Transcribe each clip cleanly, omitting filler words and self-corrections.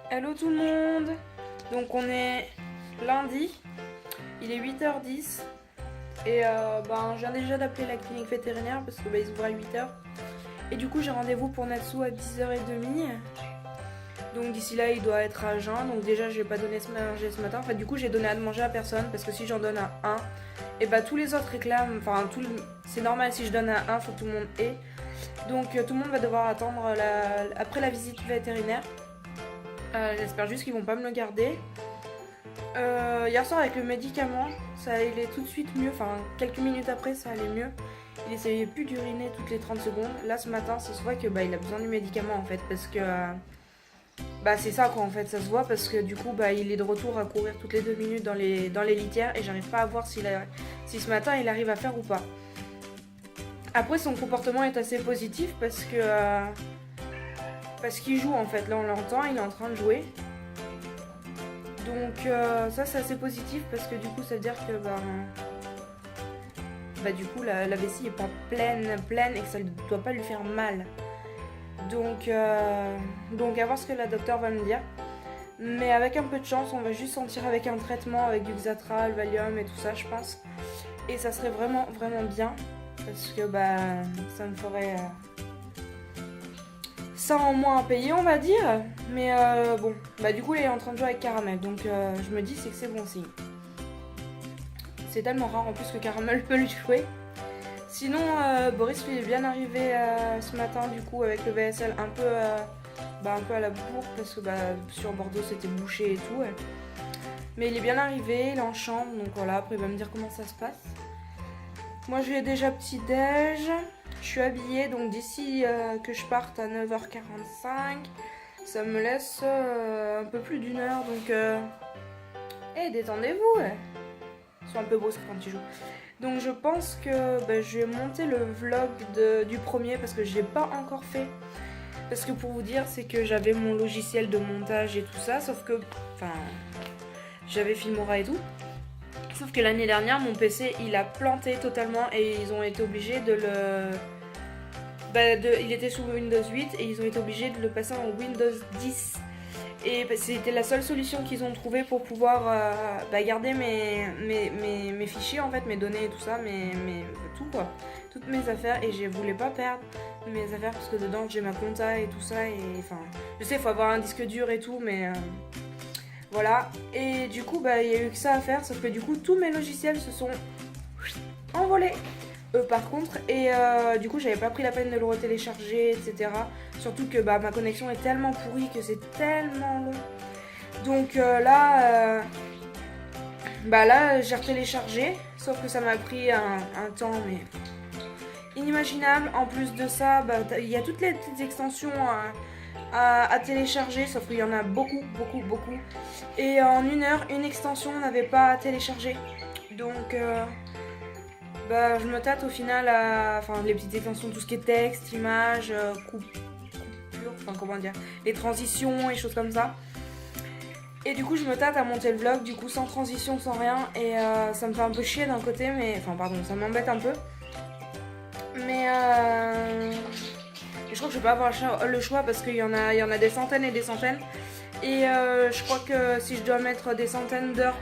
Hello tout le monde. Donc on est lundi, il est 8h10 et je viens déjà d'appeler la clinique vétérinaire parce que ils ouvrent à 8h. Et du coup j'ai rendez-vous pour Natsu à 10h30. Donc d'ici là il doit être à jeun. Donc déjà je vais pas donner à manger ce matin. Enfin du coup j'ai donné à manger à personne parce que si j'en donne à un, et tous les autres réclament. C'est normal, si je donne à un, faut que tout le monde ait. Donc tout le monde va devoir attendre après la visite vétérinaire. J'espère juste qu'ils vont pas me le garder. Hier soir avec le médicament, ça allait tout de suite mieux. Enfin, quelques minutes après, ça allait mieux. Il essayait plus d'uriner toutes les 30 secondes. Là, ce matin, ça se voit que il a besoin du médicament en fait. Parce que c'est ça quoi en fait. Ça se voit parce que du coup, il est de retour à courir toutes les 2 minutes dans les litières. Et j'arrive pas à voir si ce matin il arrive à faire ou pas. Après, son comportement est assez positif parce que. Parce qu'il joue en fait, là on l'entend, il est en train de jouer. Donc ça c'est assez positif parce que du coup ça veut dire que du coup la vessie est pas pleine et que ça ne doit pas lui faire mal. Donc à voir ce que la docteure va me dire. Mais avec un peu de chance on va juste sentir avec un traitement avec du Xatral, Valium et tout ça je pense. Et ça serait vraiment bien parce que ça me ferait... ça en moins à payer on va dire, mais du coup il est en train de jouer avec Caramel, donc je me dis c'est que c'est bon signe. C'est tellement rare en plus que Caramel peut lui jouer. Sinon Boris lui est bien arrivé ce matin du coup avec le VSL un peu à la bourre parce que sur Bordeaux c'était bouché et tout. Mais il est bien arrivé, il est en chambre, donc voilà, après il va me dire comment ça se passe. Moi je lui ai déjà petit déj. Je suis habillée, donc d'ici que je parte à 9h45, ça me laisse un peu plus d'une heure, donc... détendez-vous, Ils sont un peu beaux quand ils jouent. Donc je pense que je vais monter le vlog du premier, parce que je l'ai pas encore fait. Parce que pour vous dire, c'est que j'avais mon logiciel de montage et tout ça, sauf que... j'avais Filmora et tout. Sauf que l'année dernière, mon PC, il a planté totalement et ils ont été obligés de le... il était sous Windows 8 et ils ont été obligés de le passer en Windows 10. Et c'était la seule solution qu'ils ont trouvée pour pouvoir garder mes fichiers, en fait, mes données et tout ça, tout quoi. Toutes mes affaires, et je voulais pas perdre mes affaires parce que dedans j'ai ma compta et tout ça. Et enfin, je sais, il faut avoir un disque dur et tout, mais... voilà, et du coup, il y a eu que ça à faire, sauf que du coup, tous mes logiciels se sont envolés. Par contre, et du coup, j'avais pas pris la peine de le retélécharger, etc. Surtout que ma connexion est tellement pourrie que c'est tellement long. Donc là, j'ai retéléchargé, sauf que ça m'a pris un temps, mais inimaginable. En plus de ça, il y a toutes les petites extensions à télécharger, sauf qu'il y en a beaucoup. Et en une heure, une extension n'avait pas à télécharger. Donc je me tâte au final à les petites extensions, tout ce qui est texte, images, coupure, les transitions et choses comme ça. Et du coup je me tâte à monter le vlog, du coup sans transition, sans rien, et ça me fait un peu chier d'un côté, mais ça m'embête un peu. Mais je crois que je vais pas avoir le choix parce qu'il y en a des centaines et des centaines. Et je crois que si je dois mettre des centaines d'heures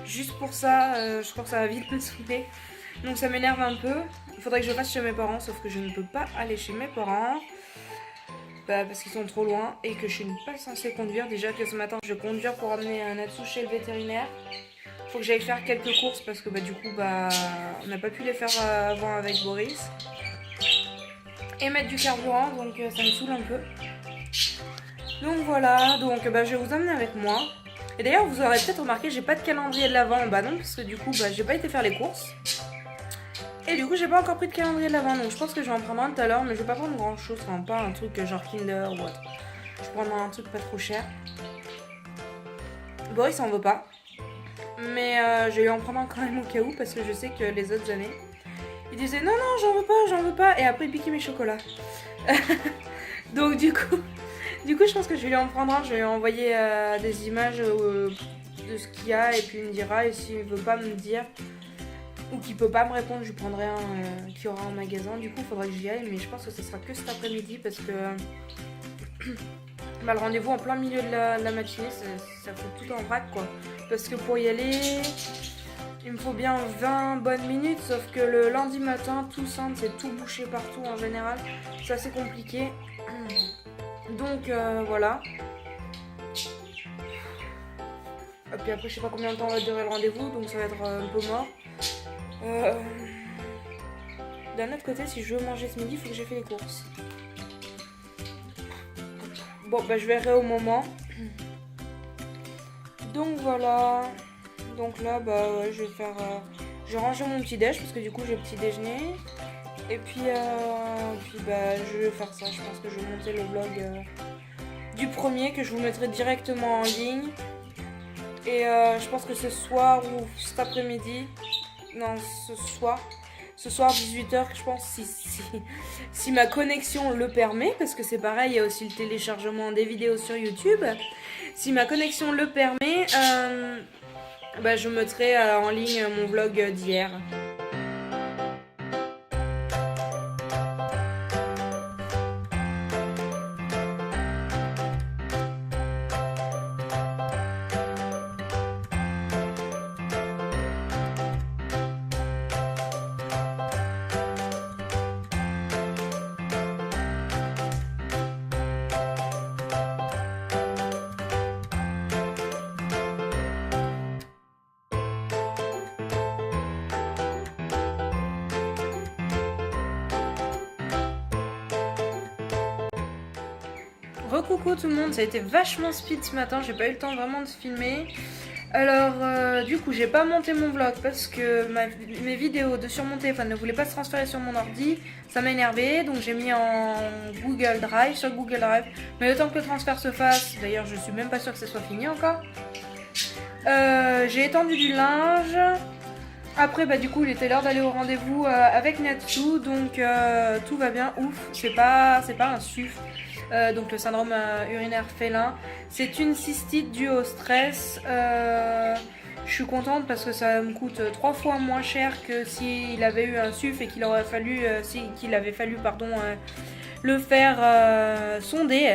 juste pour ça, je crois que ça va vite me saouler. Donc ça m'énerve un peu. Il faudrait que je fasse chez mes parents, sauf que je ne peux pas aller chez mes parents. Parce qu'ils sont trop loin et que je suis pas censée conduire. Déjà que ce matin je vais conduire pour amener un Natsu chez le vétérinaire. Faut que j'aille faire quelques courses parce que du coup on n'a pas pu les faire avant avec Boris. Et mettre du carburant, donc ça me saoule un peu. Donc voilà, donc je vais vous amener avec moi. Et d'ailleurs vous aurez peut-être remarqué, j'ai pas de calendrier de l'avant. Non, parce que du coup j'ai pas été faire les courses. Et du coup j'ai pas encore pris de calendrier de l'avant, donc je pense que je vais en prendre un tout à l'heure, mais je vais pas prendre grand chose, pas un truc genre Kinder ou autre. Je vais prendre un truc pas trop cher. Boris en veut pas, mais je vais lui en prendre un quand même au cas où, parce que je sais que les autres années, il disait non j'en veux pas, et après il piquait mes chocolats. Donc du coup je pense que je vais lui en prendre un, je vais lui envoyer des images de ce qu'il y a, et puis il me dira, et s'il veut pas me dire, ou qui peut pas me répondre, je lui prendrai un qui aura en magasin. Du coup il faudra que j'y aille, mais je pense que ce sera que cet après-midi parce que bah, le rendez-vous en plein milieu de la matinée, ça fait tout en vrac quoi. Parce que pour y aller, il me faut bien 20 bonnes minutes, sauf que le lundi matin, tout simple, c'est tout bouché partout en général. C'est assez compliqué. Donc voilà. Et puis après, je sais pas combien de temps va durer le rendez-vous, donc ça va être un peu mort. D'un autre côté, si je veux manger ce midi, il faut que j'ai fait les courses. Bon, bah je verrai au moment. Donc voilà. Donc là, bah ouais, je vais faire... je vais ranger mon petit déj parce que du coup j'ai le petit déjeuner. Et puis bah je vais faire ça. Je pense que je vais monter le vlog du premier que je vous mettrai directement en ligne. Et je pense que ce soir ou cet après-midi, non ce soir 18h je pense si ma connexion le permet, parce que c'est pareil, il y a aussi le téléchargement des vidéos sur YouTube. Si ma connexion le permet, bah, je mettrai en ligne mon vlog d'hier. Recoucou tout le monde, ça a été vachement speed ce matin, j'ai pas eu le temps vraiment de filmer. Alors du coup j'ai pas monté mon vlog parce que mes vidéos sur mon téléphone ne voulaient pas se transférer sur mon ordi. Ça m'a énervé, donc j'ai mis en Google Drive, sur Google Drive. Mais le temps que le transfert se fasse, d'ailleurs je suis même pas sûre que ça soit fini encore. J'ai étendu du linge. Après bah du coup il était l'heure d'aller au rendez-vous avec Natsu, donc tout va bien, ouf, c'est pas un SUF. Donc le syndrome urinaire félin, c'est une cystite due au stress. Je suis contente parce que ça me coûte 3 fois moins cher que s'il avait eu un SUF et qu'il aurait fallu, le faire sonder.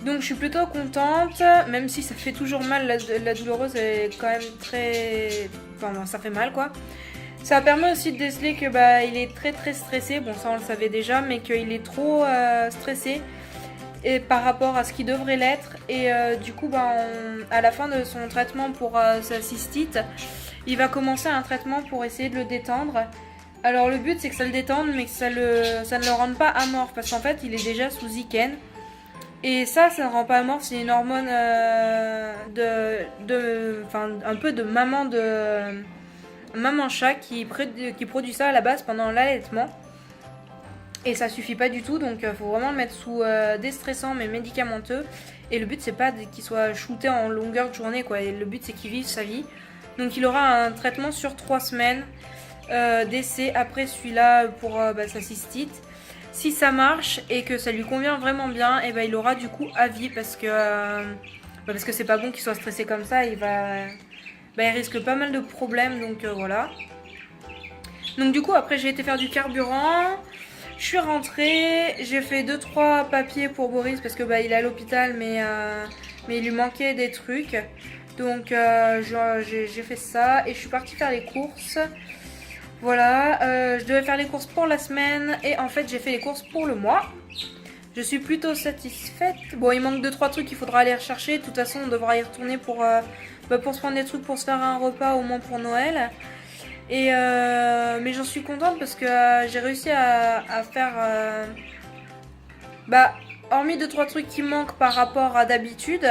Donc je suis plutôt contente, même si ça fait toujours mal, la douloureuse est quand même très... Enfin ça fait mal quoi. Ça permet aussi de déceler que bah, il est très très stressé, bon ça on le savait déjà, mais qu'il est trop stressé et par rapport à ce qu'il devrait l'être. Et du coup bah, à la fin de son traitement pour sa cystite, il va commencer un traitement pour essayer de le détendre. Alors le but c'est que ça le détende mais que ça ne le rende pas amorphe, parce qu'en fait il est déjà sous Iken. Et ça ne rend pas amorphe, c'est une hormone un peu de maman chat qui produit ça à la base pendant l'allaitement. Et ça suffit pas du tout, donc faut vraiment le mettre sous déstressant mais médicamenteux. Et le but c'est pas qu'il soit shooté en longueur de journée quoi. Et le but c'est qu'il vive sa vie. Donc il aura un traitement sur 3 semaines d'essai après celui-là pour sa cystite. Si ça marche et que ça lui convient vraiment bien, et il aura du coup à vie parce que c'est pas bon qu'il soit stressé comme ça. Il risque pas mal de problèmes, donc voilà. Donc du coup après j'ai été faire du carburant. Je suis rentrée, j'ai fait 2-3 papiers pour Boris parce que il est à l'hôpital mais il lui manquait des trucs. Donc j'ai fait ça et je suis partie faire les courses. Voilà, je devais faire les courses pour la semaine et en fait j'ai fait les courses pour le mois. Je suis plutôt satisfaite. Bon, il manque 2-3 trucs qu'il faudra aller rechercher. De toute façon, on devra y retourner pour se prendre des trucs pour se faire un repas au moins pour Noël. Et mais j'en suis contente parce que j'ai réussi à faire hormis 2-3 trucs qui manquent par rapport à d'habitude,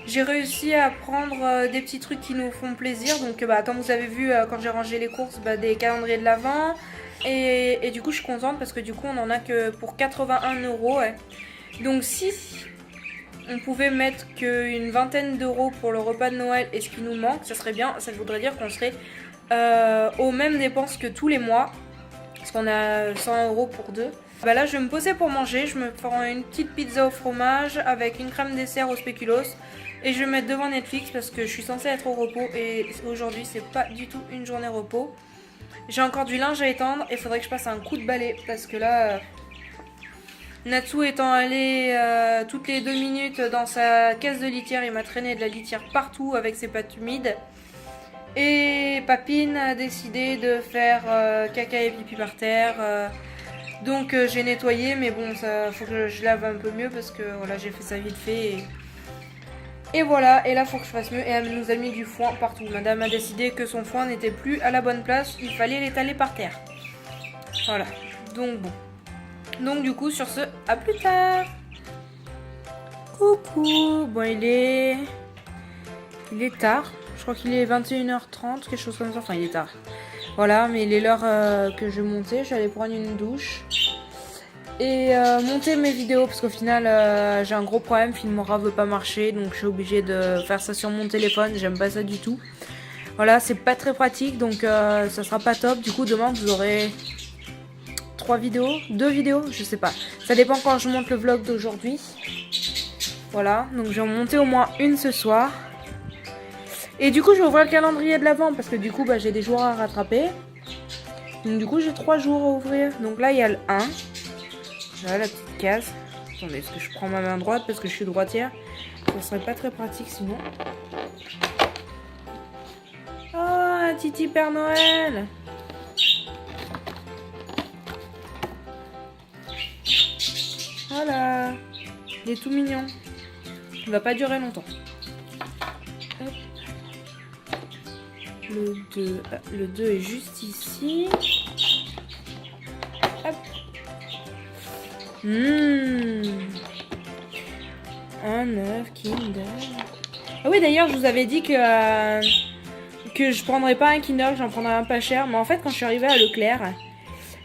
j'ai réussi à prendre des petits trucs qui nous font plaisir. Donc comme vous avez vu quand j'ai rangé les courses, des calendriers de l'Avent. Et du coup je suis contente parce que du coup on en a que pour 81 €. Ouais. Donc si on pouvait mettre qu'une vingtaine d'euros pour le repas de Noël et ce qui nous manque, ça serait bien. Ça voudrait dire qu'on serait aux mêmes dépenses que tous les mois. Parce qu'on a 100 € pour deux. Là je vais me poser pour manger. Je me ferai une petite pizza au fromage avec une crème dessert au spéculoos. Et je vais me mettre devant Netflix parce que je suis censée être au repos. Et aujourd'hui c'est pas du tout une journée repos. J'ai encore du linge à étendre et il faudrait que je passe un coup de balai parce que là Natsu étant allé toutes les 2 minutes dans sa caisse de litière, il m'a traîné de la litière partout avec ses pattes humides. Et Papine a décidé de faire caca et pipi par terre. Donc j'ai nettoyé, mais bon, ça faut que je lave un peu mieux parce que voilà, j'ai fait ça vite fait. Et voilà, et là faut que je fasse mieux. Et elle nous a mis du foin partout. Madame a décidé que son foin n'était plus à la bonne place, il fallait l'étaler par terre. Voilà, donc bon. Donc du coup, sur ce, à plus tard. Coucou. Bon, il est tard. Je crois qu'il est 21h30, quelque chose comme ça. Enfin, il est tard. Voilà, mais il est l'heure que je vais monter. Je vais aller prendre une douche. Et monter mes vidéos. Parce qu'au final, j'ai un gros problème. Filmora veut pas marcher. Donc, je suis obligée de faire ça sur mon téléphone. J'aime pas ça du tout. Voilà, c'est pas très pratique. Donc, ça sera pas top. Du coup, demain, vous aurez 3 vidéos. 2 vidéos, je sais pas. Ça dépend quand je monte le vlog d'aujourd'hui. Voilà, donc je vais en monter au moins une ce soir. Et du coup, je vais ouvrir le calendrier de l'avant parce que du coup, j'ai des jours à rattraper. Donc du coup, j'ai 3 jours à ouvrir. Donc là, il y a le 1. Voilà la petite case. Attendez, est-ce que je prends ma main droite parce que je suis droitière? Ça serait pas très pratique sinon. Oh, un Titi Père Noël! Voilà. Il est tout mignon. Il va pas durer longtemps. Hop. Le 2 est juste ici. Hop. Un œuf Kinder. Ah oui, d'ailleurs, je vous avais dit que je prendrais pas un Kinder, que j'en prendrais un pas cher. Mais en fait, quand je suis arrivée à Leclerc,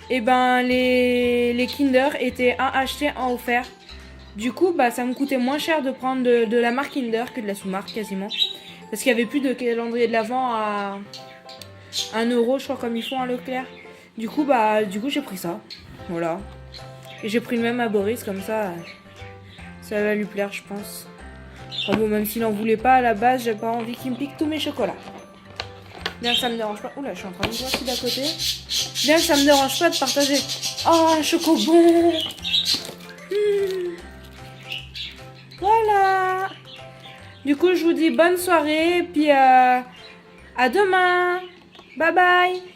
et les Kinder étaient un acheté, un offert. Du coup, ça me coûtait moins cher de prendre de la marque Kinder que de la sous-marque quasiment. Parce qu'il n'y avait plus de calendrier de l'Avent à 1 €, je crois, comme ils font à Leclerc. Du coup, j'ai pris ça. Voilà. Et j'ai pris le même à Boris, comme ça va lui plaire, je pense. Enfin bon, même s'il en voulait pas à la base, j'ai pas envie qu'il me pique tous mes chocolats. Bien que ça me dérange pas. Oula, je suis en train de voir qui d'à côté. Bien que ça me dérange pas de partager. Oh, un chocobon. Voilà. Du coup, je vous dis bonne soirée. Et puis à demain. Bye bye.